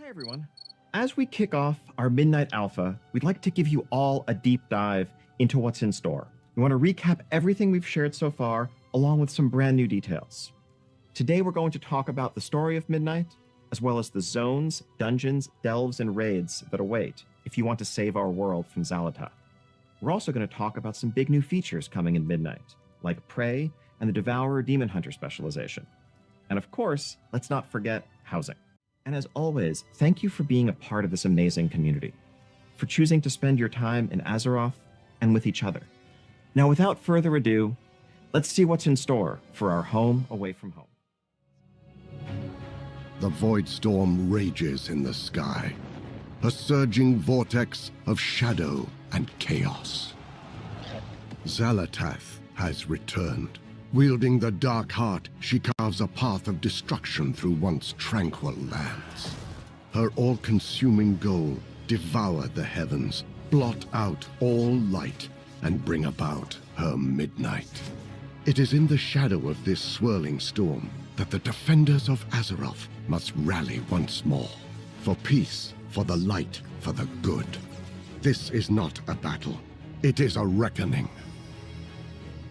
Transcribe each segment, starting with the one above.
Hi everyone. As we kick off our Midnight Alpha, we'd like to give you all a deep dive into what's in store. We want to recap everything we've shared so far, along with some brand new details. Today we're going to talk about the story of Midnight, as well as the zones, dungeons, delves, and raids that await if you want to save our world from Xal'atath. We're also going to talk about some big new features coming in Midnight, like Prey and the Devourer Demon Hunter specialization. And of course, let's not forget housing. And as always, thank you for being a part of this amazing community, for choosing to spend your time in Azeroth and with each other. Now, without further ado, let's see what's in store for our home away from home. The void storm rages in the sky, a surging vortex of shadow and chaos. Xal'atath has returned. Wielding the dark heart, she carves a path of destruction through once tranquil lands. Her all-consuming goal: devour the heavens, blot out all light, and bring about her midnight. It is in the shadow of this swirling storm that the defenders of Azeroth must rally once more. For peace, for the light, for the good. This is not a battle. It is a reckoning.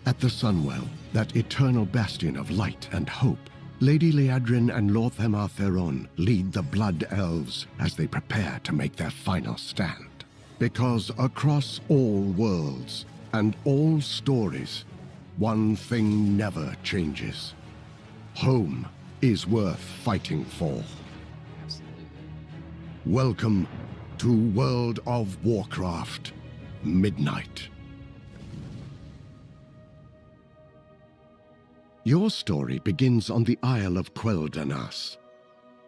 At the Sunwell, that eternal bastion of light and hope, Lady Liadrin and Lord Theron lead the Blood Elves as they prepare to make their final stand. Because across all worlds and all stories, one thing never changes. Home is worth fighting for. Welcome to World of Warcraft Midnight. Your story begins on the Isle of Quel'Danas.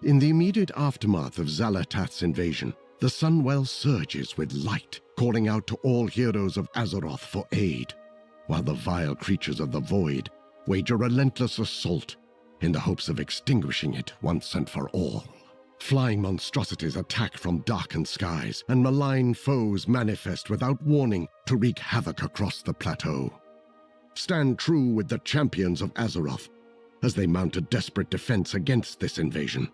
In the immediate aftermath of Xal'atath's invasion, the Sunwell surges with light, calling out to all heroes of Azeroth for aid, while the vile creatures of the Void wage a relentless assault in the hopes of extinguishing it once and for all. Flying monstrosities attack from darkened skies, and malign foes manifest without warning to wreak havoc across the plateau. Stand true with the champions of Azeroth as they mount a desperate defense against this invasion.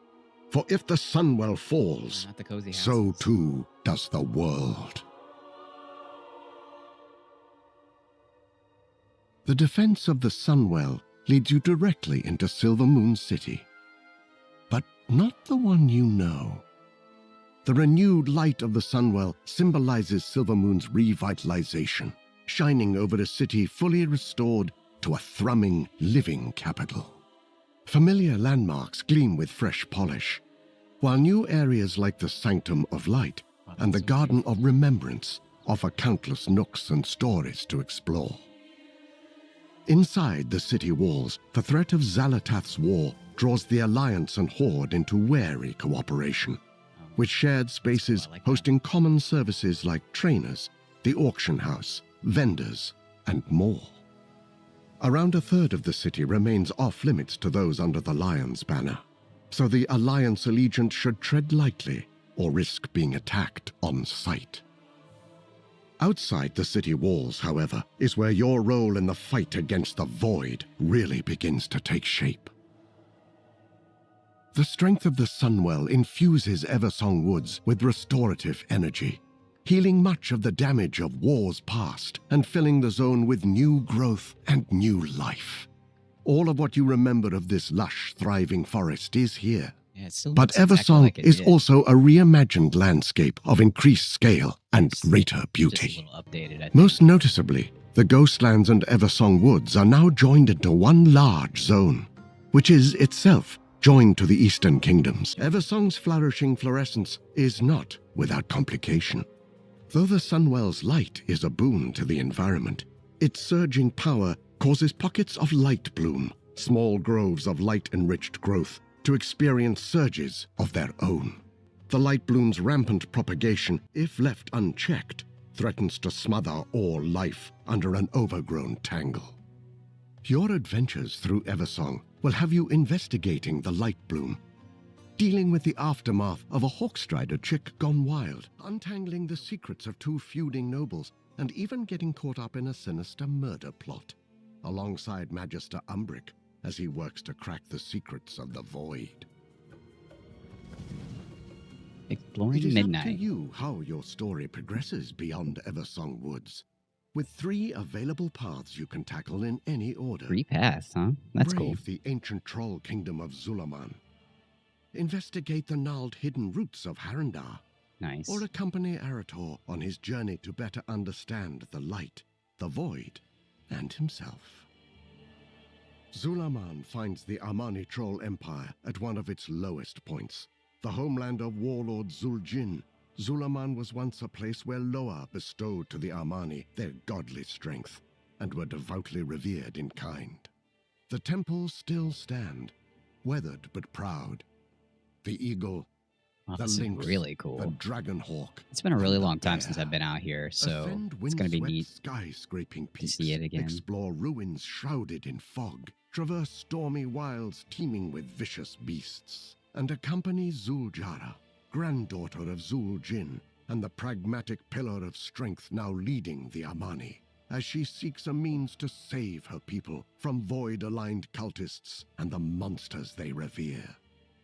For if the Sunwell falls, so too does the world. The defense of the Sunwell leads you directly into Silvermoon City. But not the one you know. The renewed light of the Sunwell symbolizes Silvermoon's revitalization, shining over a city fully restored to a thrumming, living capital. Familiar landmarks gleam with fresh polish, while new areas like the Sanctum of Light and the Garden of Remembrance offer countless nooks and stories to explore. Inside the city walls, the threat of Xal'atath's war draws the Alliance and Horde into wary cooperation, with shared spaces hosting common services like trainers, the auction house, vendors, and more. Around a third of the city remains off-limits to those under the Lion's banner, so the Alliance allegiant should tread lightly or risk being attacked on sight. Outside the city walls, however, is where your role in the fight against the Void really begins to take shape. The strength of the Sunwell infuses Eversong Woods with restorative energy, healing much of the damage of wars past and filling the zone with new growth and new life. All of what you remember of this lush, thriving forest is here. But Eversong is also a reimagined landscape of increased scale and greater beauty. Most noticeably, the Ghostlands and Eversong Woods are now joined into one large zone, which is itself joined to the Eastern Kingdoms. Eversong's flourishing fluorescence is not without complication. Though the Sunwell's light is a boon to the environment, its surging power causes pockets of light bloom, small groves of light-enriched growth, to experience surges of their own. The light bloom's rampant propagation, if left unchecked, threatens to smother all life under an overgrown tangle. Your adventures through Eversong will have you investigating the light bloom, dealing with the aftermath of a Hawkstrider chick gone wild, untangling the secrets of two feuding nobles, and even getting caught up in a sinister murder plot, alongside Magister Umbric as he works to crack the secrets of the Void. It Exploring is up to Midnight. you how your story progresses beyond Eversong Woods, with 3 available paths you can tackle in any order. 3 paths, huh? That's cool. Brave the ancient troll kingdom of Zulaman. Investigate the gnarled hidden roots of Harandar. Nice. Or accompany Arator on his journey to better understand the light, the void, and himself. Zulaman finds the Amani Troll Empire at one of its lowest points. The homeland of warlord Zuljin, Zulaman was once a place where Loa bestowed to the Amani their godly strength, and were devoutly revered in kind. The temples still stand, weathered but proud. The eagle, Oh, the this is lynx, really cool. the dragon hawk. It's been a really and the long time bear. since I've been out here, so Ascend it's going to be windswept neat skyscraping to peaks, see it again. explore ruins shrouded in fog, traverse stormy wilds teeming with vicious beasts, and accompany Zuljara, granddaughter of Zuljin, and the pragmatic pillar of strength now leading the Amani, as she seeks a means to save her people from void-aligned cultists and the monsters they revere.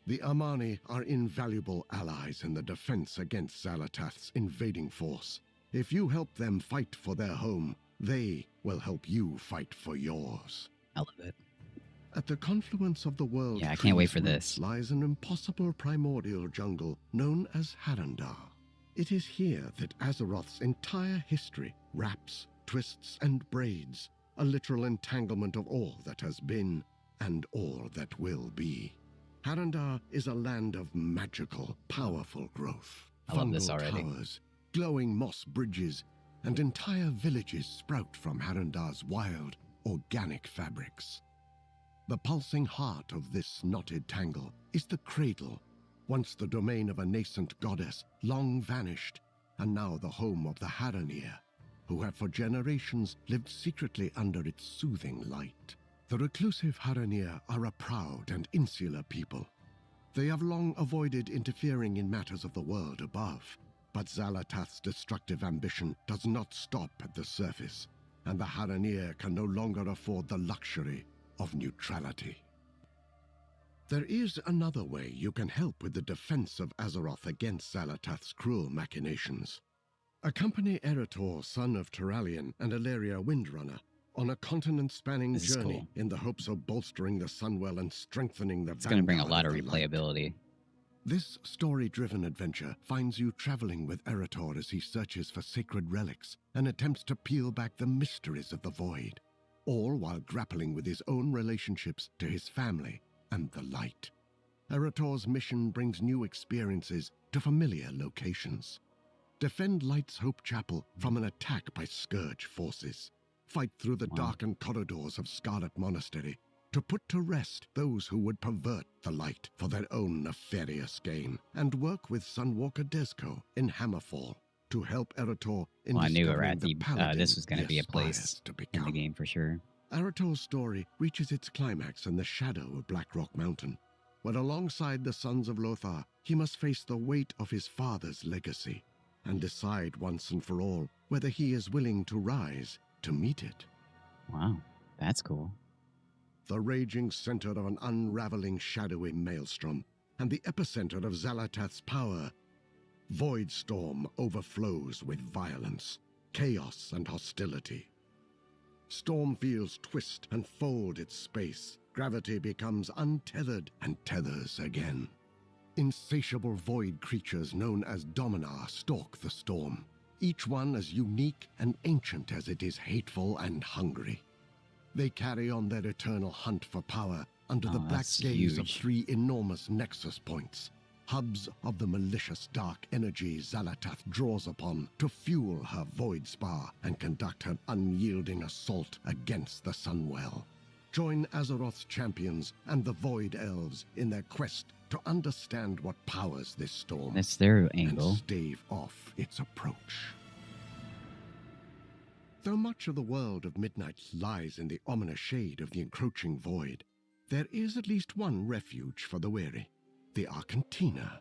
The Amani are invaluable allies in the defense against Xalatath's invading force. If you help them fight for their home, they will help you fight for yours. I love it. At the confluence of the world's Yeah, I can't wait for roots this. lies an impossible primordial jungle known as Harandar. It is here that Azeroth's entire history wraps, twists, and braids, a literal entanglement of all that has been and all that will be. Harandar is a land of magical, powerful growth. I love this Fungal already. towers, glowing moss bridges, and entire villages sprout from Harandar's wild, organic fabrics. The pulsing heart of this knotted tangle is the cradle, once the domain of a nascent goddess, long vanished, and now the home of the Haranir, who have for generations lived secretly under its soothing light. The reclusive Haranir are a proud and insular people. They have long avoided interfering in matters of the world above, but Xalatath's destructive ambition does not stop at the surface, and the Haranir can no longer afford the luxury of neutrality. There is another way you can help with the defense of Azeroth against Xalatath's cruel machinations. Accompany Erator, son of Turalian and Aleria Windrunner, on a continent-spanning This is journey cool. in the hopes of bolstering the Sunwell and strengthening the It's going to bring a vanguard lot of the light. replayability. This story-driven adventure finds you traveling with Erator as he searches for sacred relics and attempts to peel back the mysteries of the Void, all while grappling with his own relationships to his family and the light. Erator's mission brings new experiences to familiar locations. Defend Light's Hope Chapel from an attack by Scourge forces. Fight through the Wow. darkened corridors of Scarlet Monastery to put to rest those who would pervert the light for their own nefarious gain, and work with Sunwalker Desco in Hammerfall to help Erator in Well, I knew discovering the Arathi, paladin this was going to he be a aspires place to in the become. game for sure. Arator's story reaches its climax in the shadow of Blackrock Mountain, where alongside the Sons of Lothar, he must face the weight of his father's legacy and decide once and for all whether he is willing to rise to meet it. Wow, that's cool. The raging center of an unraveling shadowy maelstrom, and the epicenter of Xalatath's power, Voidstorm overflows with violence, chaos, and hostility. Stormfields twist and fold its space. Gravity becomes untethered and tethers again. Insatiable void creatures known as Dominar stalk the storm, each one as unique and ancient as it is hateful and hungry. They carry on their eternal hunt for power under the black that's gaze of huge. 3 enormous nexus points, hubs of the malicious dark energy Xalatath draws upon to fuel her void spar and conduct her unyielding assault against the Sunwell. Join Azeroth's champions and the Void Elves in their quest to understand what powers this storm That's their and angle. stave off its approach. Though much of the world of Midnight lies in the ominous shade of the encroaching void, there is at least one refuge for the weary, the Arcantina.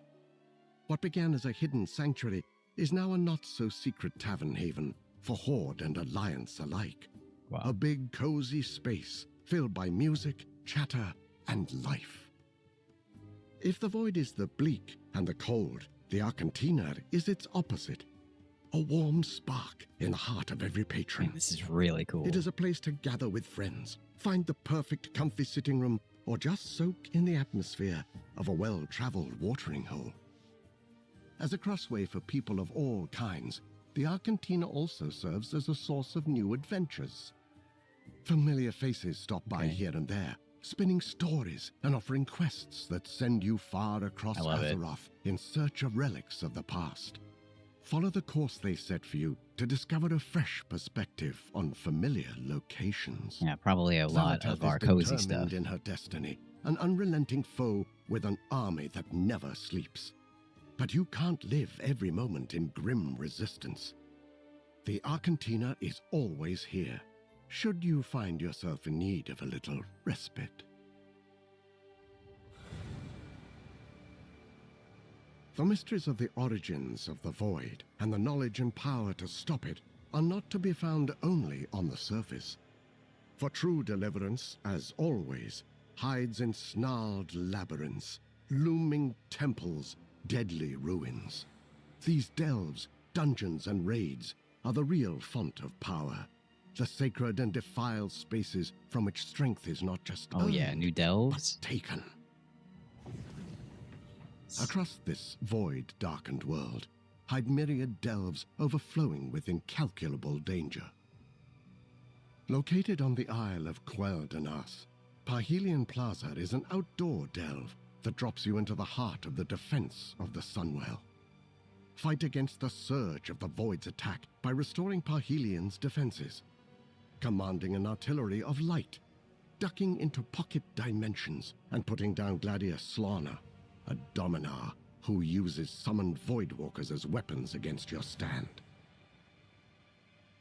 What began as a hidden sanctuary is now a not-so-secret tavern haven for Horde and Alliance alike. Wow. A big, cozy space filled by music, chatter, and life. If the void is the bleak and the cold, The Arcantina is its opposite, a warm spark in the heart of every patron. Man, this is really cool. It is a place to gather with friends, find the perfect comfy sitting room, or just soak in the atmosphere of a well-traveled watering hole. As a crossway for people of all kinds, the Arcantina also serves as a source of new adventures. Familiar faces stop by here and there, spinning stories and offering quests that send you far across Azeroth in search of relics of the past. Follow the course they set for you to discover a fresh perspective on familiar locations. Yeah, probably a lot of our cozy stuff. In her destiny, an unrelenting foe with an army that never sleeps. But you can't live every moment in grim resistance. The Arcantina is always here, should you find yourself in need of a little respite. The mysteries of the origins of the Void and the knowledge and power to stop it are not to be found only on the surface. For true deliverance, as always, hides in snarled labyrinths, looming temples, deadly ruins. These delves, dungeons, and raids are the real font of power, the sacred and defiled spaces from which strength is not just earned, new delves, but taken. Across this void-darkened world hide myriad delves overflowing with incalculable danger. Located on the Isle of Quel'Danas, Parhelion Plaza is an outdoor delve that drops you into the heart of the defense of the Sunwell. Fight against the surge of the Void's attack by restoring Parhelion's defenses, commanding an artillery of light, ducking into pocket dimensions, and putting down Gladius Slana, a Dominar who uses summoned Voidwalkers as weapons against your stand.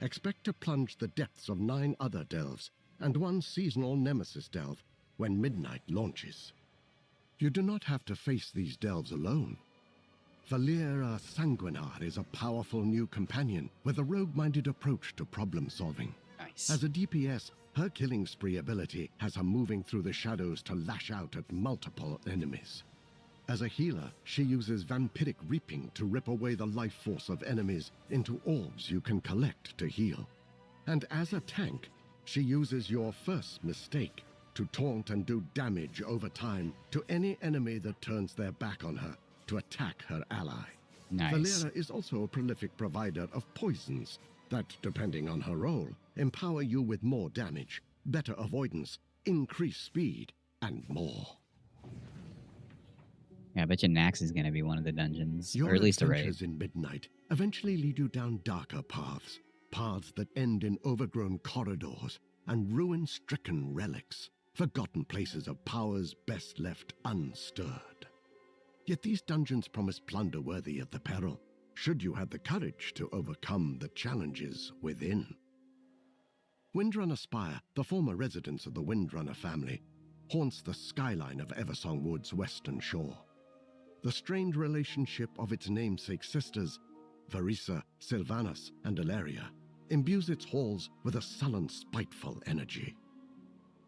Expect to plunge the depths of 9 other delves and 1 seasonal Nemesis delve when Midnight launches. You do not have to face these delves alone. Valera Sanguinar is a powerful new companion with a rogue-minded approach to problem-solving. Nice. As a DPS, her killing spree ability has her moving through the shadows to lash out at multiple enemies. As a healer, she uses vampiric reaping to rip away the life force of enemies into orbs you can collect to heal. And as a tank, she uses your first mistake to taunt and do damage over time to any enemy that turns their back on her to attack her ally. Nice. Valera is also a prolific provider of poisons that, depending on her role, empower you with more damage, better avoidance, increased speed, and more. Yeah, I bet you Nax is going to be one of the dungeons, Your or at least a raid. adventures in Midnight eventually lead you down darker paths, paths that end in overgrown corridors and ruin-stricken relics, forgotten places of powers best left unstirred. Yet these dungeons promise plunder worthy of the peril, should you have the courage to overcome the challenges within. Windrunner Spire, the former residence of the Windrunner family, haunts the skyline of Eversong Wood's western shore. The strained relationship of its namesake sisters, Varisa, Sylvanas, and Ilaria, imbues its halls with a sullen, spiteful energy.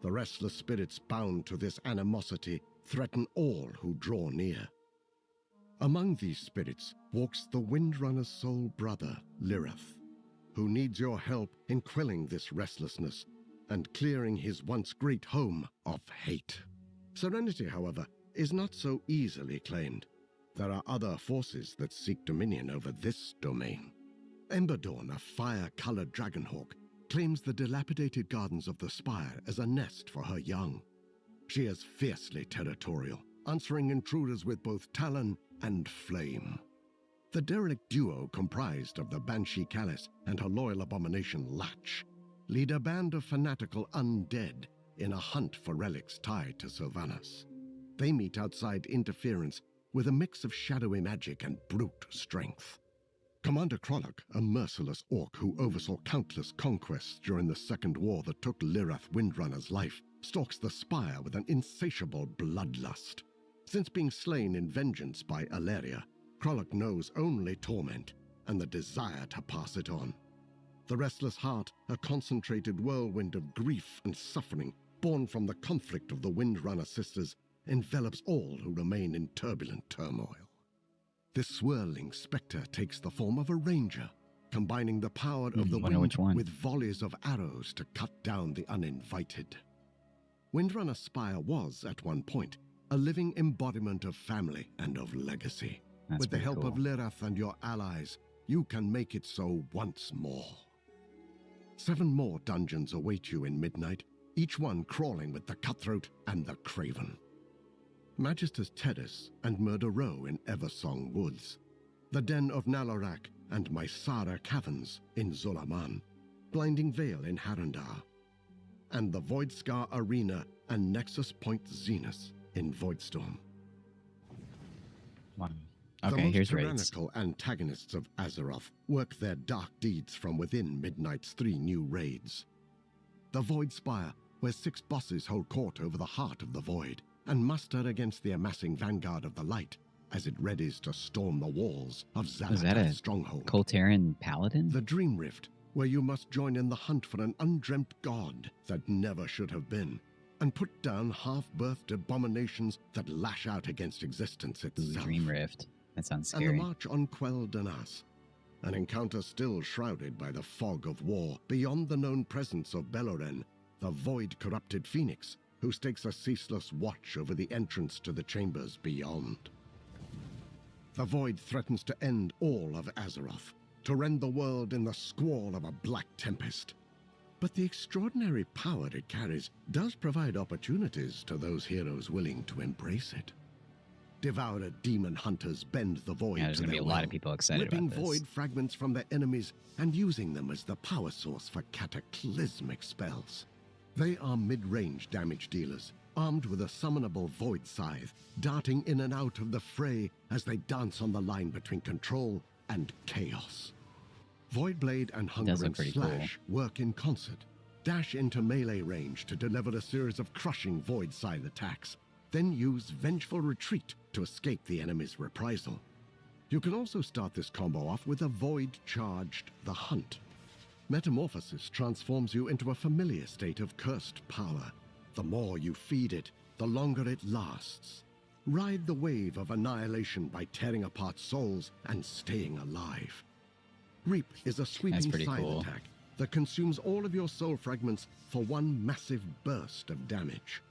The restless spirits bound to this animosity threaten all who draw near. Among these spirits walks the Windrunner's sole brother, Lirith, who needs your help in quelling this restlessness and clearing his once great home of hate. Serenity, however, is not so easily claimed. There are other forces that seek dominion over this domain. Emberdawn, a fire-colored dragonhawk, claims the dilapidated gardens of the Spire as a nest for her young. She is fiercely territorial, answering intruders with both talon and flame. The derelict duo comprised of the Banshee Callis and her loyal abomination Latch lead a band of fanatical undead in a hunt for relics tied to Sylvanas. They meet outside interference with a mix of shadowy magic and brute strength. Commander Krolok, a merciless orc who oversaw countless conquests during the Second War that took Lirith Windrunner's life, stalks the Spire with an insatiable bloodlust. Since being slain in vengeance by Ilaria, Krolok knows only torment and the desire to pass it on. The restless heart, a concentrated whirlwind of grief and suffering born from the conflict of the Windrunner sisters, envelops all who remain in turbulent turmoil. This swirling spectre takes the form of a ranger, combining the power of the Wonder wind which one. with volleys of arrows to cut down the uninvited. Windrunner Spire was, at one point, a living embodiment of family and of legacy. That's With the pretty help cool. of Lirath and your allies, you can make it so once more. 7 more dungeons await you in Midnight, each one crawling with the Cutthroat and the Craven. Magister's Terrace and Murder Row in Eversong Woods, the Den of Nalorak and Mysara Caverns in Zulaman, Blinding Vale in Harandar, and the Voidscar Arena and Nexus Point Zenith in Voidstorm. Wow. The Okay, most here's raids. tyrannical antagonists of Azeroth work their dark deeds from within Midnight's 3 new raids. The Void Spire, where 6 bosses hold court over the heart of the Void, and muster against the amassing vanguard of the Light as it readies to storm the walls of Was that a Xanath's stronghold. Coltarian Paladin? The Dream Rift, where you must join in the hunt for an undreamt god that never should have been, and put down half-birthed abominations that lash out against existence Ooh, itself. Dream Rift. That sounds And the scary. march on Quell Danas, an encounter still shrouded by the fog of war, beyond the known presence of Beloren, the void-corrupted phoenix, who stakes a ceaseless watch over the entrance to the chambers beyond. The Void threatens to end all of Azeroth, to rend the world in the squall of a black tempest. But the extraordinary power it carries does provide opportunities to those heroes willing to embrace it. Devoured demon hunters bend the Void Yeah, there's to gonna be their a lot will, of people excited ripping about this. Void fragments from their enemies and using them as the power source for cataclysmic spells. They are mid-range damage dealers, armed with a summonable Void Scythe, darting in and out of the fray as they dance on the line between control and chaos. Voidblade and does Hungering look pretty Slash work in concert. Dash into melee range to deliver a series of crushing Void Scythe attacks, then use Vengeful Retreat to escape the enemy's reprisal. You can also start this combo off with a Void-charged The Hunt. Metamorphosis transforms you into a familiar state of cursed power. The more you feed it, the longer it lasts. Ride the wave of annihilation by tearing apart souls and staying alive. Reap is a sweeping pretty scythe cool. attack that consumes all of your soul fragments for one massive burst of damage.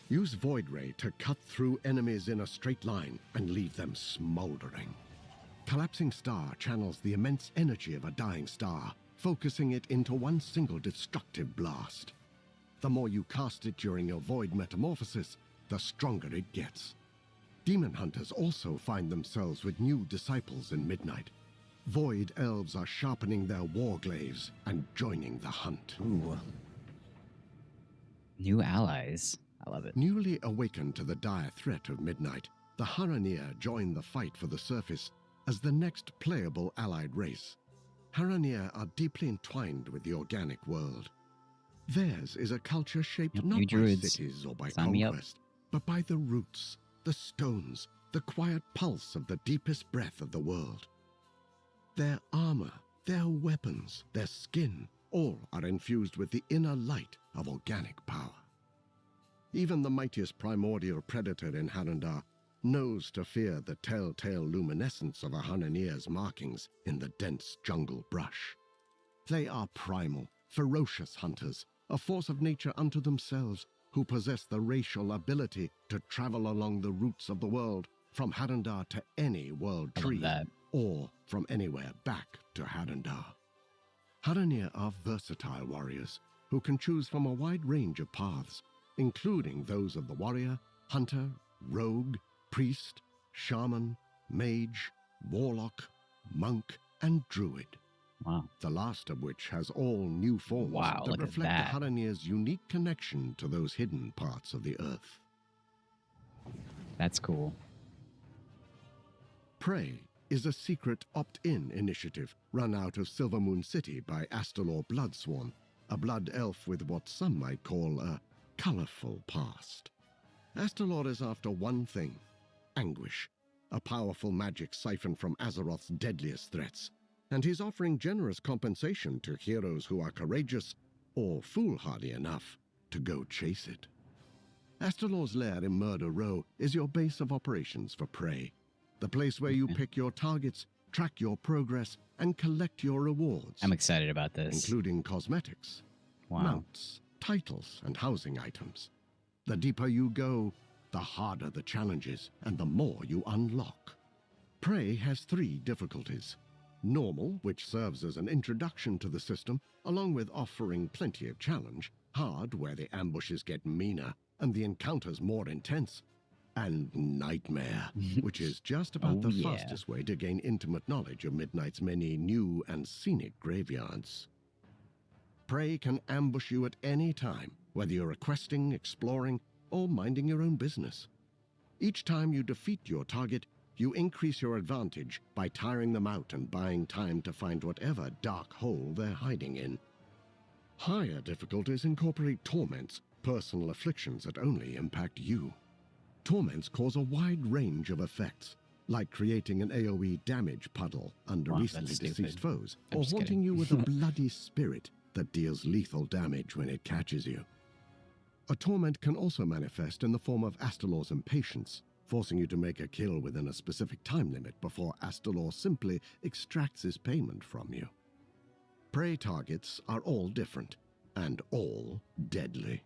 Use Void Ray to cut through enemies in a straight line and leave them smoldering. Collapsing Star channels the immense energy of a dying star, focusing it into one single destructive blast. The more you cast it during your Void metamorphosis, the stronger it gets. Demon hunters also find themselves with new disciples in Midnight. Void elves are sharpening their warglaives and joining the hunt. Ooh. New allies. I love it. Newly awakened to the dire threat of Midnight, the Haranir join the fight for the surface as the next playable allied race. Haranir are deeply entwined with the organic world. Theirs is a culture shaped Yep, not you by druids. cities or by Sign me up. conquest, but by the roots, the stones, the quiet pulse of the deepest breath of the world. Their armor, their weapons, their skin, all are infused with the inner light of organic power. Even the mightiest primordial predator in Harandar knows to fear the telltale luminescence of a Haranir's markings in the dense jungle brush. They are primal, ferocious hunters, a force of nature unto themselves, who possess the racial ability to travel along the roots of the world from Harandar to any world I love tree, that. or from anywhere back to Harandar. Haranir are versatile warriors who can choose from a wide range of paths, including those of the warrior, hunter, rogue, priest, shaman, mage, warlock, monk, and druid. Wow. The last of which has all new forms Wow, that look at reflect that. the Haranir's unique connection to those hidden parts of the earth. That's cool. Prey is a secret opt-in initiative run out of Silvermoon City by Astalor Bloodsworn, a blood elf with what some might call a colorful past. Astalor is after one thing: anguish, a powerful magic siphoned from Azeroth's deadliest threats, and he's offering generous compensation to heroes who are courageous or foolhardy enough to go chase it. Astalor's lair in Murder Row is your base of operations for Prey. the place where you pick your targets, track your progress, and collect your rewards. I'm excited about this. Including cosmetics, Wow. mounts, titles, and housing items. The deeper you go, the harder the challenges and the more you unlock. Prey has 3 difficulties. Normal, which serves as an introduction to the system, along with offering plenty of challenge. Hard, where the ambushes get meaner and the encounters more intense. And Nightmare, which is just about the fastest way to gain intimate knowledge of Midnight's many new and scenic graveyards. Prey can ambush you at any time, whether you're questing, exploring, or minding your own business. Each time you defeat your target, you increase your advantage by tiring them out and buying time to find whatever dark hole they're hiding in. Higher difficulties incorporate torments, personal afflictions that only impact you. Torments cause a wide range of effects, like creating an AoE damage puddle under recently deceased foes, or haunting you with a bloody spirit that deals lethal damage when it catches you. A torment can also manifest in the form of Astalor's impatience, forcing you to make a kill within a specific time limit before Astalor simply extracts his payment from you. Prey targets are all different, and all deadly.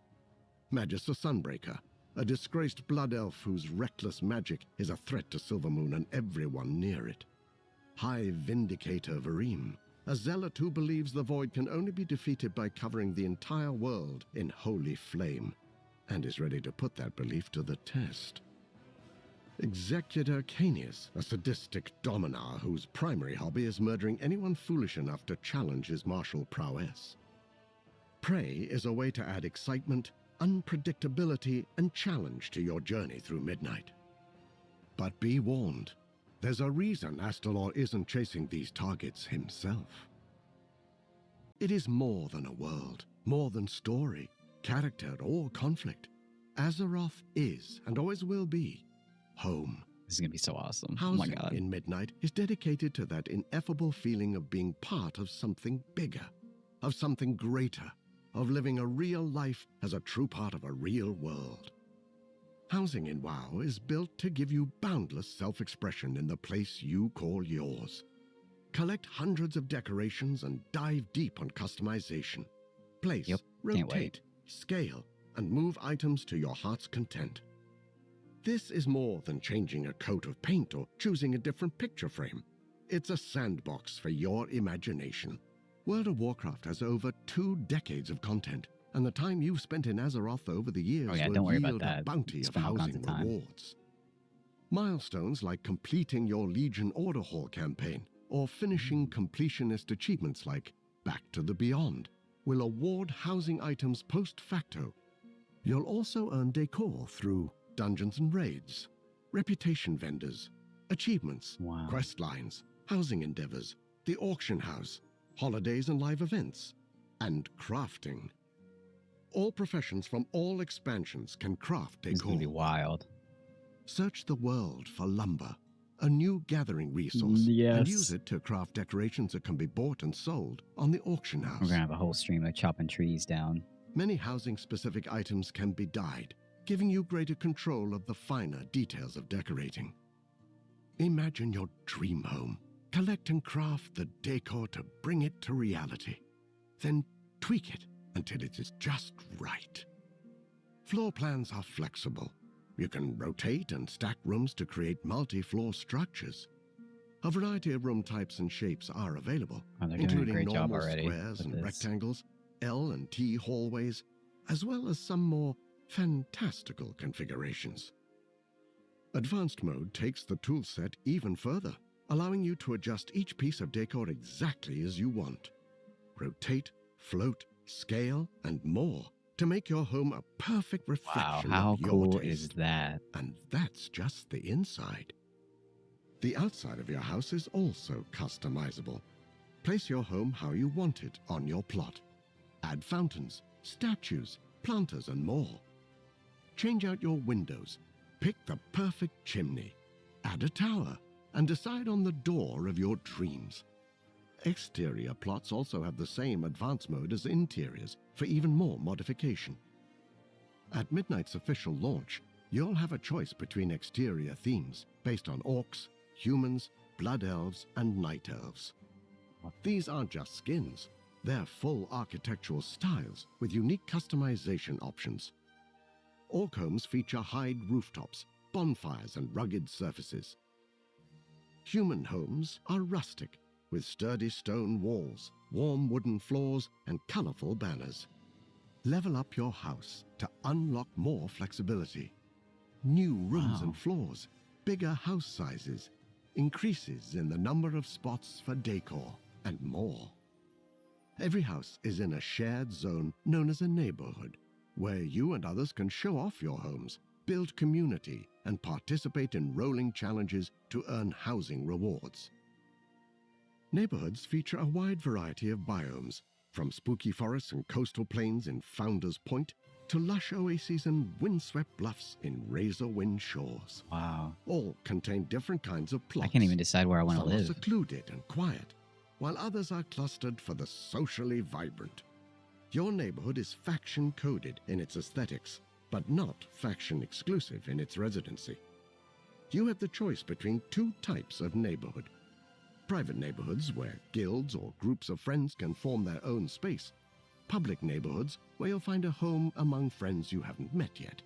Magister Sunbreaker, a disgraced blood elf whose reckless magic is a threat to Silvermoon and everyone near it. High Vindicator Varim, a zealot who believes the void can only be defeated by covering the entire world in holy flame, and is ready to put that belief to the test. Executor Canius, a sadistic dominar whose primary hobby is murdering anyone foolish enough to challenge his martial prowess. Prey is a way to add excitement, unpredictability, and challenge to your journey through Midnight. But be warned, there's a reason Astalor isn't chasing these targets himself. It is more than a world, more than story, character, or conflict. Azeroth is, and always will be, home. This is going to be so awesome. Housing oh my God. in Midnight is dedicated to that ineffable feeling of being part of something bigger, of something greater, of living a real life as a true part of a real world. Housing in WoW is built to give you boundless self-expression in the place you call yours. Collect hundreds of decorations and dive deep on customization. Place, rotate, scale, and move items to your heart's content. This is more than changing a coat of paint or choosing a different picture frame. It's a sandbox for your imagination. World of Warcraft has over 2 decades of content, and the time you've spent in Azeroth over the years will yield a bounty of housing rewards. Milestones like completing your Legion Order Hall campaign or finishing completionist achievements like Back to the Beyond will award housing items post facto. You'll also earn decor through dungeons and raids, reputation vendors, achievements, quest lines, housing endeavors, the auction house, holidays and live events, and crafting. All professions from all expansions can craft decor. It's going to be wild. Search the world for lumber, a new gathering resource, and use it to craft decorations that can be bought and sold on the auction house. We're going to have a whole stream of chopping trees down. Many housing-specific items can be dyed, giving you greater control of the finer details of decorating. Imagine your dream home. Collect and craft the decor to bring it to reality. Then tweak it until it is just right. Floor plans are flexible. You can rotate and stack rooms to create multi-floor structures. A variety of room types and shapes are available, including normal squares and rectangles, L and T hallways, as well as some more fantastical configurations. Advanced mode takes the toolset even further, allowing you to adjust each piece of decor exactly as you want. Rotate, float, scale, and more to make your home a perfect reflection of your cool taste. is that? And that's just the inside. The outside of your house is also customizable. Place your home how you want it on your plot. Add fountains, statues, planters, and more. Change out your windows. Pick the perfect chimney. Add a tower, and decide on the door of your dreams. Exterior plots also have the same advanced mode as interiors for even more modification. At Midnight's official launch, you'll have a choice between exterior themes based on orcs, humans, blood elves, and night elves. These aren't just skins. They're full architectural styles with unique customization options. Orc homes feature hide rooftops, bonfires, and rugged surfaces. Human homes are rustic, with sturdy stone walls, warm wooden floors, and colorful banners. Level up your house to unlock more flexibility. New rooms and floors, bigger house sizes, increases in the number of spots for decor, and more. Every house is in a shared zone known as a neighborhood, where you and others can show off your homes, build community, and participate in rolling challenges to earn housing rewards. Neighborhoods feature a wide variety of biomes, from spooky forests and coastal plains in Founders Point to lush oases and windswept bluffs in razor-wind shores. Wow. All contain different kinds of plots. I can't even decide where I want to Some are live. secluded and quiet, while others are clustered for the socially vibrant. Your neighborhood is faction-coded in its aesthetics, but not faction-exclusive in its residency. You have the choice between two types of neighborhood. Private neighborhoods, where guilds or groups of friends can form their own space. Public neighborhoods, where you'll find a home among friends you haven't met yet.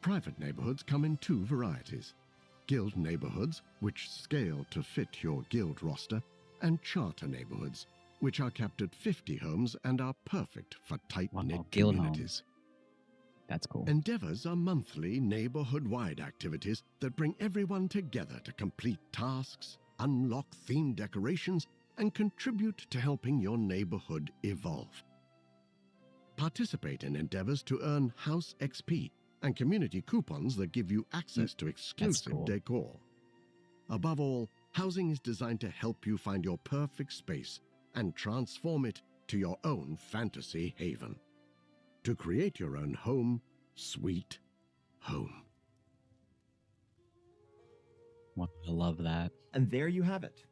Private neighborhoods come in two varieties: guild neighborhoods, which scale to fit your guild roster, and charter neighborhoods, which are capped at 50 homes and are perfect for tight-knit guild communities. That's cool. Endeavors are monthly neighborhood-wide activities that bring everyone together to complete tasks, unlock themed decorations, and contribute to helping your neighborhood evolve. Participate in endeavors to earn House XP and community coupons that give you access to exclusive cool. decor. Above all, housing is designed to help you find your perfect space and transform it to your own fantasy haven. To create your own home, sweet home. I love that. And there you have it.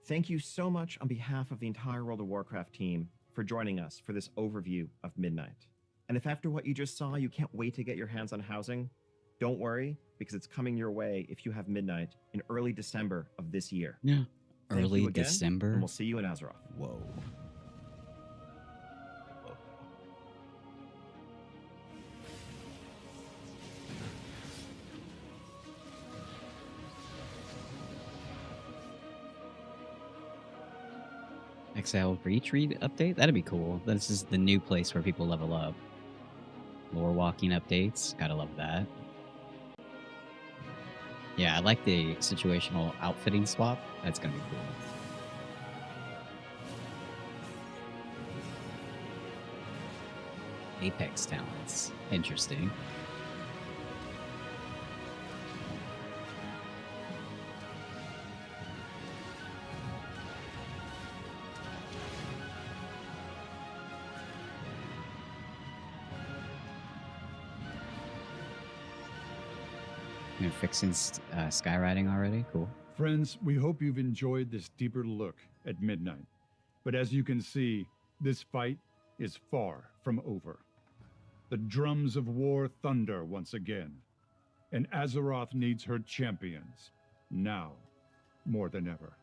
Thank you so much on behalf of the entire World of Warcraft team for joining us for this overview of Midnight. And if after what you just saw, you can't wait to get your hands on housing, don't worry, because it's coming your way if you have Midnight in early December of this year. Yeah. Thank you Early again, December. And we'll see you in Azeroth. Whoa. Exile Reach read update? That'd be cool. This is the new place where people level up. Lore walking updates. Gotta love that. Yeah, I like the situational outfitting swap. That's gonna be cool. Apex talents. Interesting. You're fixing skywriting already? Cool. Friends, we hope you've enjoyed this deeper look at Midnight. But as you can see, this fight is far from over. The drums of war thunder once again, and Azeroth needs her champions, now more than ever.